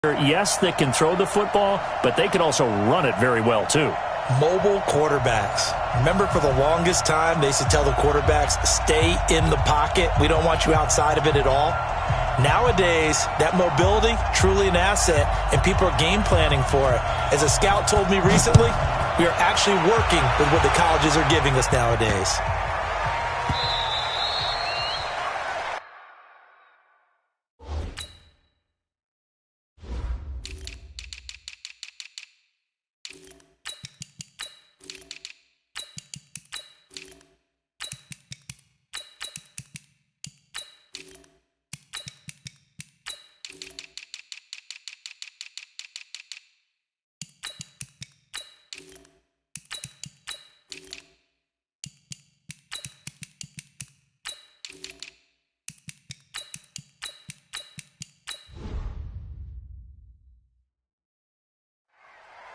Yes, they can throw the football, but they can also run it very well, too. Mobile quarterbacks. Remember, for the longest time, they used to tell the quarterbacks, stay in the pocket. We don't want you outside of it at all. Nowadays, that mobility, truly an asset, and people are game planning for it. As a scout told me recently, we are actually working with what the colleges are giving us nowadays.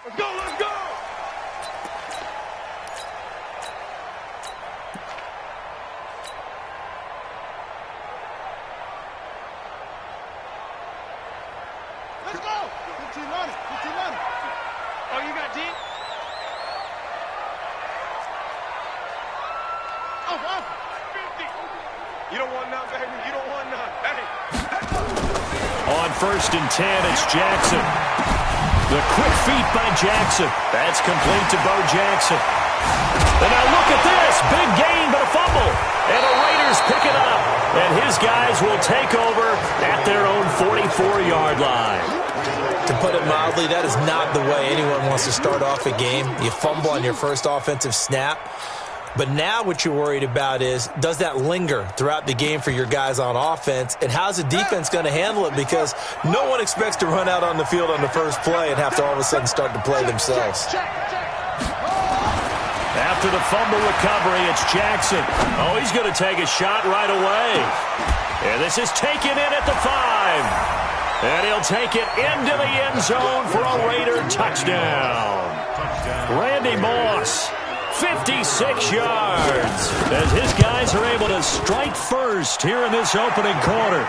Let's go, let's go! Let's go! 15 on it, 15 on it. Oh, you got D? Off. 50. You don't want none, baby. You don't want none. Hey. On 1st and 10, it's Jackson. The quick feet by Jackson. That's complete to Bo Jackson. And now look at this. Big gain, but a fumble. And the Raiders pick it up. And his guys will take over at their own 44-yard line. To put it mildly, that is not the way anyone wants to start off a game. You fumble on your first offensive snap. But now what you're worried about is, does that linger throughout the game for your guys on offense? And how's the defense going to handle it? Because no one expects to run out on the field on the first play and have to all of a sudden start to play themselves. After the fumble recovery, it's Jackson. Oh, he's going to take a shot right away. And this is taken in at the 5. And he'll take it into the end zone for a Raider touchdown. Randy Moss, 56 yards, as his guys are able to strike first here in this opening quarter.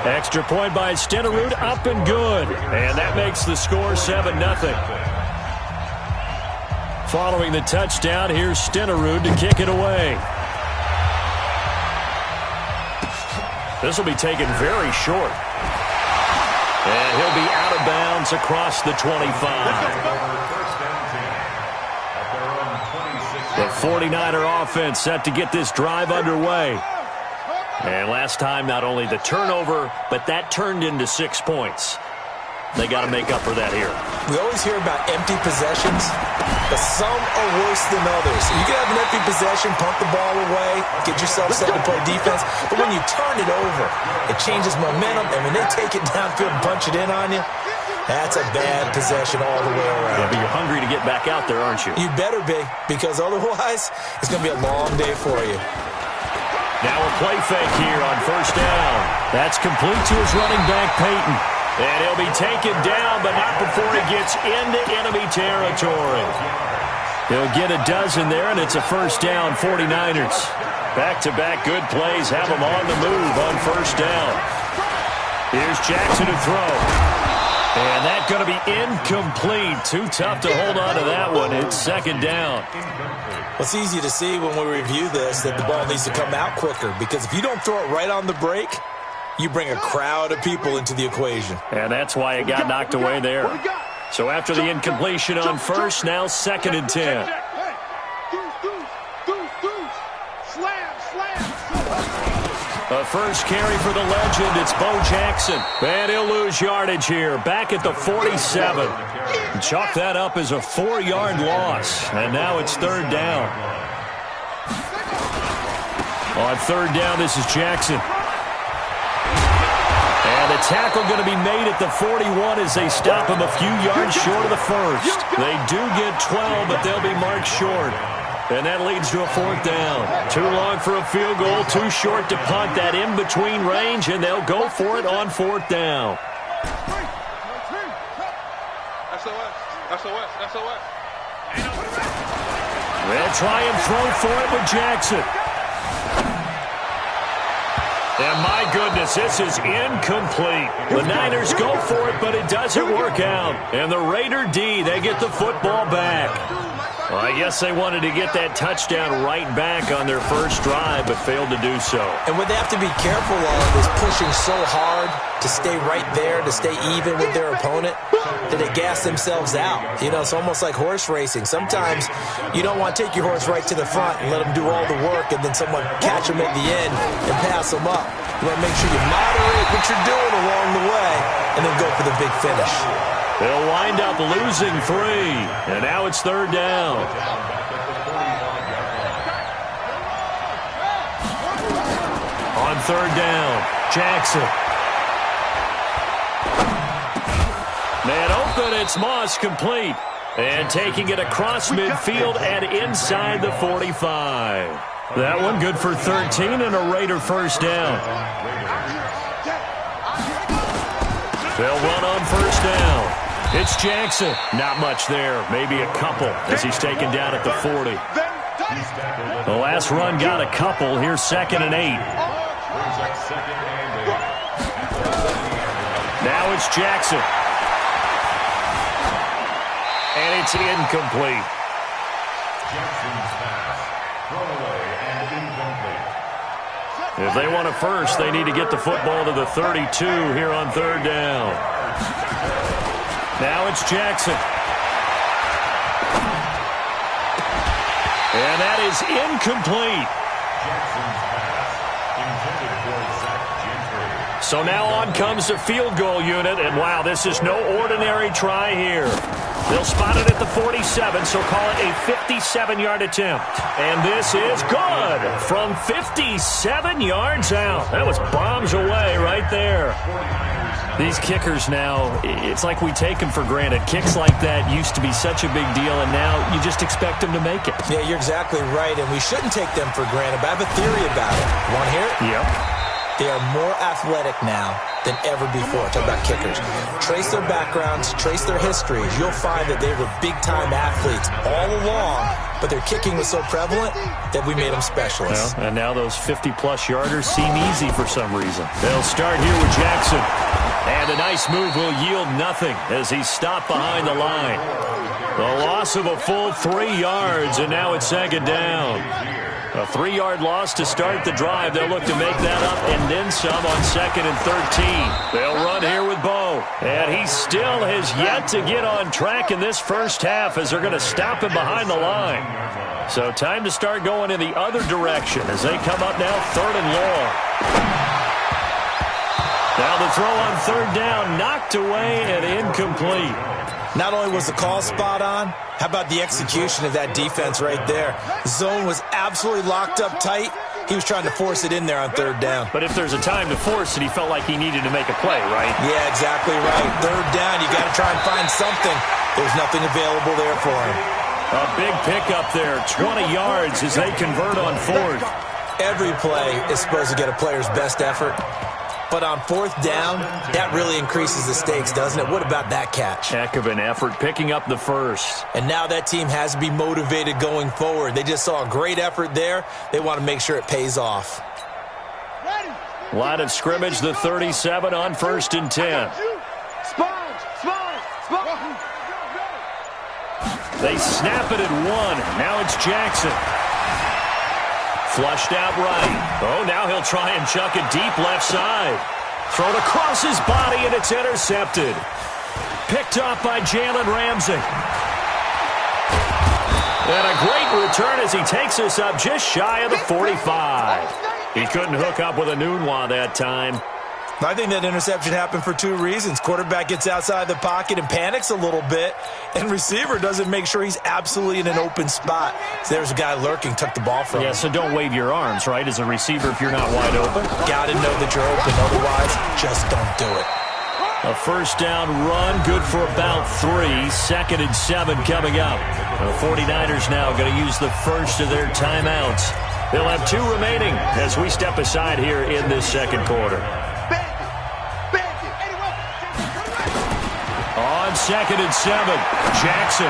Extra point by Stenerud, up and good. And that makes the score 7-0. Following the touchdown, here's Stenerud to kick it away. This will be taken very short. And he'll be out of bounds across the 25. The 49er offense set to get this drive underway. And last time, not only the turnover, but that turned into 6 points. They got to make up for that here. We always hear about empty possessions, but some are worse than others. You can have an empty possession, pump the ball away, get yourself set to play defense, but when you turn it over, it changes momentum, and when they take it downfield and punch it in on you, that's a bad possession all the way around. Yeah, but you're hungry to get back out there, aren't you? You better be, because otherwise, it's going to be a long day for you. Now a play fake here on 1st down. That's complete to his running back, Peyton. And he'll be taken down, but not before he gets into enemy territory. He'll get a dozen there, and it's a 1st down, 49ers. Back-to-back good plays have them on the move on 1st down. Here's Jackson to throw. And that's going to be incomplete. Too tough to hold on to that one. It's 2nd down. Well, it's easy to see when we review this that the ball needs to come out quicker, because if you don't throw it right on the break, you bring a crowd of people into the equation. And that's why it got knocked away there. So after the incompletion on 1st, now 2nd and 10. A 1st carry for the legend. It's Bo Jackson. And he'll lose yardage here. Back at the 47. Chalk that up as a 4-yard loss. And now it's 3rd down. On 3rd down, this is Jackson. And the tackle going to be made at the 41 as they stop him a few yards short of the 1st. They do get 12, but they'll be marked short. And that leads to a 4th down. Too long for a field goal, too short to punt. That in-between range, and they'll go for it on 4th down. They'll try and throw for it with Jackson. And my goodness, this is incomplete. The Niners go for it, but it doesn't work out. And the Raider D, they get the football back. Well, I guess they wanted to get that touchdown right back on their first drive, but failed to do so. And what they have to be careful of is pushing so hard to stay right there, to stay even with their opponent, that they gas themselves out. You know, it's almost like horse racing. Sometimes you don't want to take your horse right to the front and let them do all the work and then someone catch them at the end and pass them up. You want to make sure you moderate what you're doing along the way and then go for the big finish. They'll wind up losing 3, and now it's 3rd down. On 3rd down, Jackson. Man open, it's Moss, complete. And taking it across midfield and inside the 45. That one good for 13 and a Raider first down. They'll run on 1st down. It's Jackson. Not much there. Maybe a couple as he's taken down at the 40. The last run got a couple. Here's 2nd and 8. Now it's Jackson. And it's incomplete. If they want a first, they need to get the football to the 32 here on 3rd down. Now it's Jackson. And that is incomplete. So now on comes the field goal unit, and wow, this is no ordinary try here. They'll spot it at the 47, so call it a 57-yard attempt. And this is good from 57 yards out. That was bombs away right there. These kickers now, it's like we take them for granted. Kicks like that used to be such a big deal, and now you just expect them to make it. Yeah, you're exactly right, and we shouldn't take them for granted, but I have a theory about it. Want to hear it? Yep. They are more athletic now than ever before. Talk about kickers. Trace their backgrounds, trace their histories. You'll find that they were big-time athletes all along, but their kicking was so prevalent that we made them specialists. Well, and now those 50-plus yarders seem easy for some reason. They'll start here with Jackson. And a nice move will yield nothing as he's stopped behind the line. The loss of a full 3 yards, and now it's 2nd down. A 3-yard loss to start the drive. They'll look to make that up and then some on 2nd and 13. They'll run here with Bo. And he still has yet to get on track in this first half as they're going to stop him behind the line. So time to start going in the other direction as they come up now 3rd and long. Now the throw on 3rd down, knocked away and incomplete. Not only was the call spot on, how about the execution of that defense right there? Zone was absolutely locked up tight. He was trying to force it in there on 3rd down. But if there's a time to force it, he felt like he needed to make a play, right? Yeah, exactly right. 3rd down, you got to try and find something. There's nothing available there for him. A big pickup there, 20 yards as they convert on 4th. Every play is supposed to get a player's best effort. But on 4th down, that really increases the stakes, doesn't it? What about that catch? Heck of an effort, picking up the first. And now that team has to be motivated going forward. They just saw a great effort there. They want to make sure it pays off. Line of scrimmage, the 37 on 1st and 10. They snap it at 1. Now it's Jackson. Flushed out right. Oh, now he'll try and chuck it deep left side. Thrown across his body, and it's intercepted. Picked up by Jalen Ramsey. And a great return as he takes us up just shy of the 45. He couldn't hook up with a Nunwa that time. I think that interception happened for 2 reasons. Quarterback gets outside the pocket and panics a little bit, and receiver doesn't make sure he's absolutely in an open spot. So there's a guy lurking, took the ball from him. Yeah, so don't wave your arms, right, as a receiver if you're not wide open. Got to know that you're open. Otherwise, just don't do it. A 1st down run, good for about 3. 2nd and 7 coming up. The 49ers now going to use the first of their timeouts. They'll have 2 remaining as we step aside here in this 2nd quarter. On 2nd and 7, Jackson.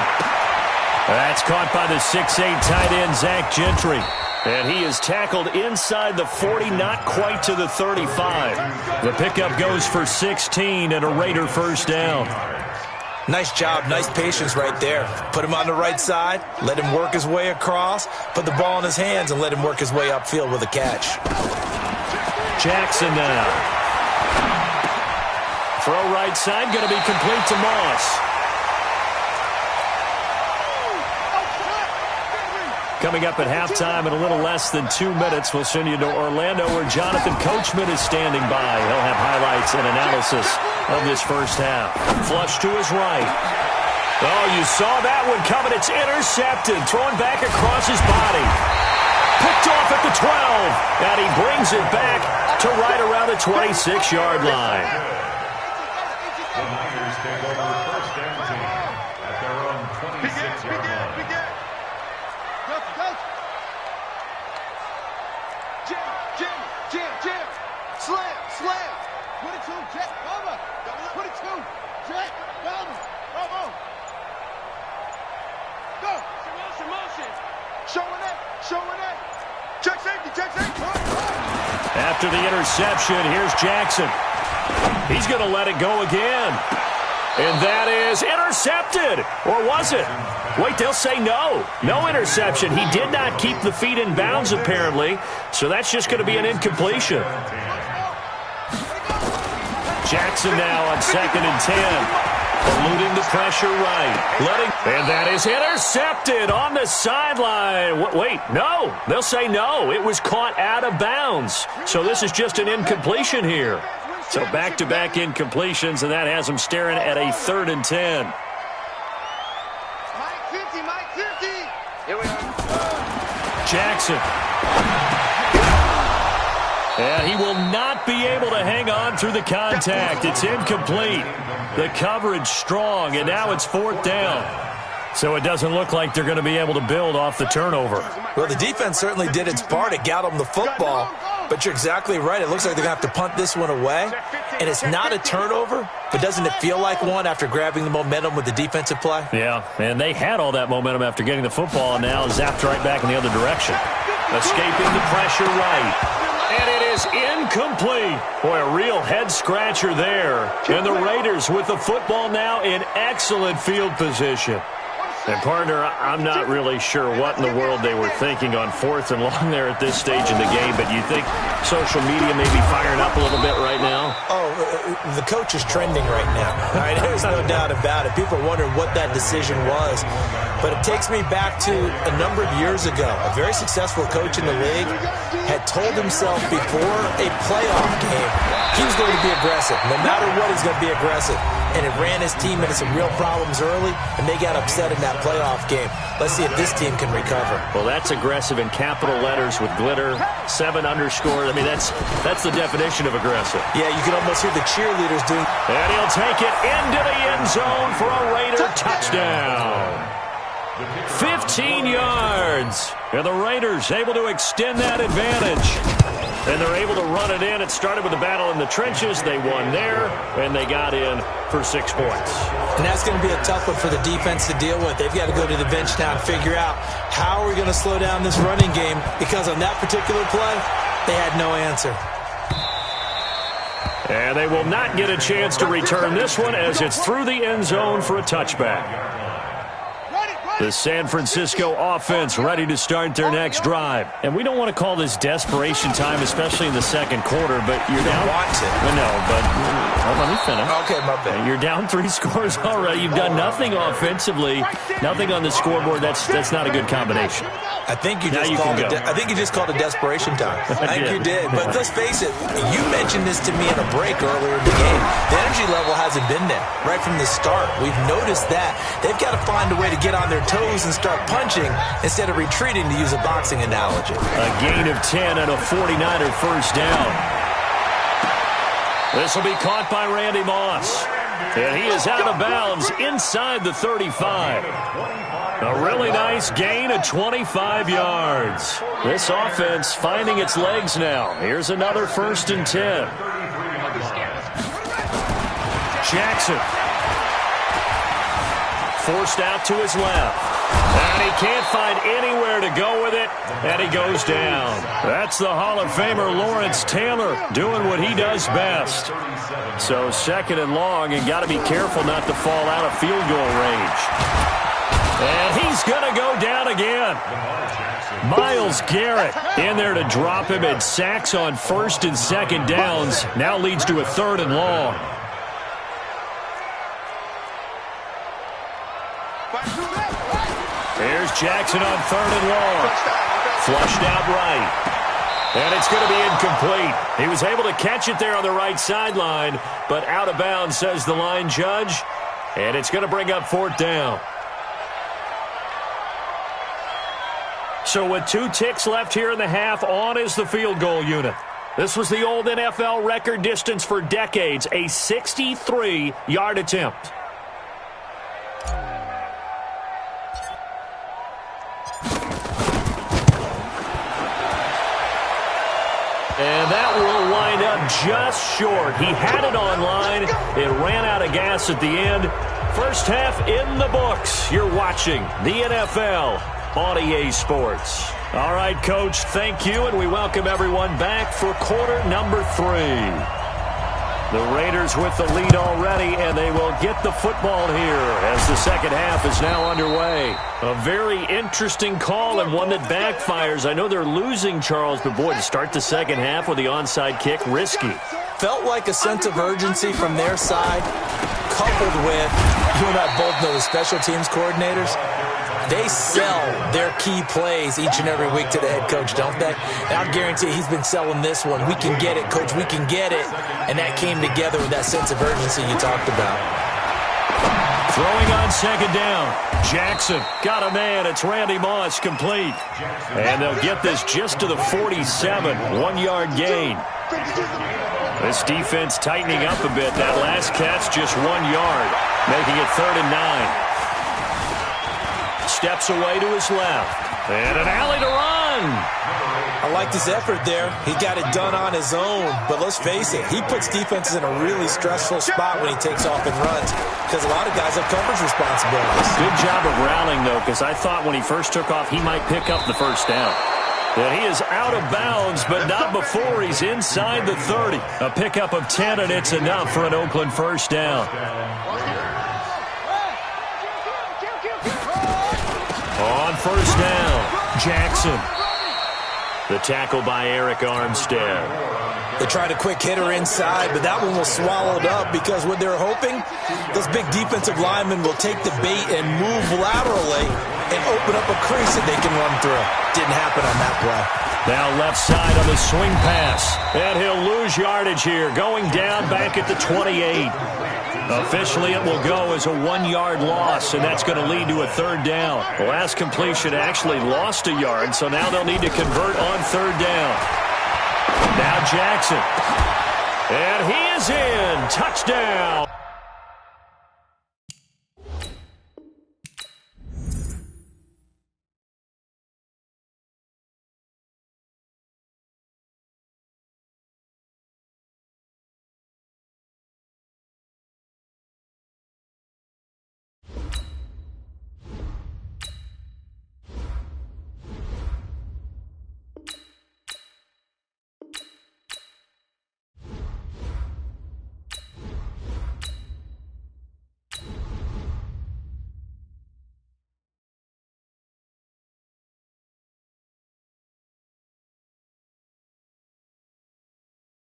That's caught by the 6'8" tight end, Zach Gentry. And he is tackled inside the 40, not quite to the 35. The pickup goes for 16 and a Raider first down. Nice job, nice patience right there. Put him on the right side, let him work his way across, put the ball in his hands, and let him work his way upfield with a catch. Jackson now. Throw right side, going to be complete to Moss. Coming up at halftime in a little less than 2 minutes, we'll send you to Orlando where Jonathan Coachman is standing by. He'll have highlights and analysis of this first half. Flush to his right. Oh, you saw that one coming. It's intercepted. Thrown back across his body. Picked off at the 12. And he brings it back to right around the 26-yard line. The Niners take over first down team at their own 26-yard line. Jam. Slam. 22, Jet, cover. 22, Jet, cover. Bravo. Go. Motion. Showing it. Check safety. After the interception, here's Jackson. He's going to let it go again. And that is intercepted. Or was it? Wait, they'll say no. No interception. He did not keep the feet in bounds, apparently. So that's just going to be an incompletion. Jackson now on 2nd and 10. Eluding the pressure right. And that is intercepted on the sideline. Wait, no. They'll say no. It was caught out of bounds. So this is just an incompletion here. So back-to-back incompletions, and that has them staring at a 3rd and 10. Mike 50. Here we are. Jackson. And he will not be able to hang on through the contact. It's incomplete. The coverage strong, and now it's 4th down. So it doesn't look like they're going to be able to build off the turnover. Well, the defense certainly did its part. It got them the football. But you're exactly right. It looks like they're going to have to punt this one away. And it's not a turnover, but doesn't it feel like one after grabbing the momentum with the defensive play? Yeah, and they had all that momentum after getting the football, and now zapped right back in the other direction. Escaping the pressure right. And it is incomplete. Boy, a real head-scratcher there. And the Raiders with the football now in excellent field position. And, partner, I'm not really sure what in the world they were thinking on 4th and long there at this stage in the game, but you think social media may be firing up a little bit right now? Oh, the coach is trending right now. All right, there's no doubt about it. People are wondering what that decision was. But it takes me back to a number of years ago. A very successful coach in the league had told himself before a playoff game he was going to be aggressive. No matter what, he's going to be aggressive. And it ran his team into some real problems early, and they got upset in that playoff game. Let's see if this team can recover. Well, that's aggressive in capital letters with glitter, 7 underscores. I mean, that's the definition of aggressive. Yeah, you can almost hear the cheerleaders doing. And he'll take it into the end zone for a Raider touchdown. 15 yards. And the Raiders able to extend that advantage. And they're able to run it in. It started with a battle in the trenches. They won there, and they got in for 6 points. And that's going to be a tough one for the defense to deal with. They've got to go to the bench now and figure out how are we going to slow down this running game, because on that particular play, they had no answer. And they will not get a chance to return this one as it's through the end zone for a touchback. The San Francisco offense ready to start their next drive. And we don't want to call this desperation time, especially in the second quarter, but you're down. Want to. No, but let me finish. Okay, my bad. You're down 3 scores already. You've done nothing offensively, nothing on the scoreboard. That's not a good combination. I think you just called a desperation time. I think you did. But let's face it, you mentioned this to me in a break earlier in the game. The energy level hasn't been there right from the start. We've noticed that. They've got to find a way to get on their toes and start punching instead of retreating, to use a boxing analogy. A gain of 10 and a 49er first down. This will be caught by Randy Moss. And he is out of bounds inside the 35. A really nice gain of 25 yards. This offense finding its legs now. Here's another 1st and 10. Jackson. forced out to his left. And he can't find anywhere to go with it, and he goes down. That's the Hall of Famer Lawrence Taylor doing what he does best. So 2nd and long, and got to be careful not to fall out of field goal range. And he's going to go down again. Myles Garrett in there to drop him, and sacks on 1st and 2nd downs. Now leads to a 3rd and long. Here's Jackson on 3rd and long. Flushed out right. And it's going to be incomplete. He was able to catch it there on the right sideline, but out of bounds, says the line judge. And it's going to bring up 4th down. So with 2 ticks left here in the half, on is the field goal unit. This was the old NFL record distance for decades, a 63-yard attempt. And that will wind up just short. He had it on line. It ran out of gas at the end. First half in the books. You're watching the NFL on EA Sports. All right, Coach, thank you, and we welcome everyone back for quarter number 3. The Raiders with the lead already, and they will get the football here as the second half is now underway. A very interesting call and one that backfires. I know they're losing, Charles, but boy, to start the second half with the onside kick, risky. Felt like a sense of urgency from their side, coupled with, you and I both know the special teams coordinators. They sell their key plays each and every week to the head coach, don't they? And I'll guarantee he's been selling this one. We can get it, Coach. We can get it. And that came together with that sense of urgency you talked about. Throwing on 2nd down. Jackson got a man. It's Randy Moss, complete. And they'll get this just to the 47. 1-yard gain. This defense tightening up a bit. That last catch just 1 yard, making it 3rd and 9. Steps away to his left. And an alley to run. I liked his effort there. He got it done on his own. But let's face it, he puts defenses in a really stressful spot when he takes off and runs because a lot of guys have coverage responsibilities. Good job of rallying, though, because I thought when he first took off, he might pick up the first down. And he is out of bounds, but not before he's inside the 30. A pickup of 10, and it's enough for an Oakland first down. On first down, Jackson. The tackle by Eric Armstead. They tried a quick hitter inside, but that one was swallowed up because what they're hoping, those big defensive linemen will take the bait and move laterally and open up a crease that they can run through. Didn't happen on that play. Now left side on the swing pass. And he'll lose yardage here, going down back at the 28. Officially, it will go as a 1-yard loss, and that's going to lead to a 3rd down. The last completion actually lost a yard, so now they'll need to convert on 3rd down. Now Jackson. And he is in. Touchdown.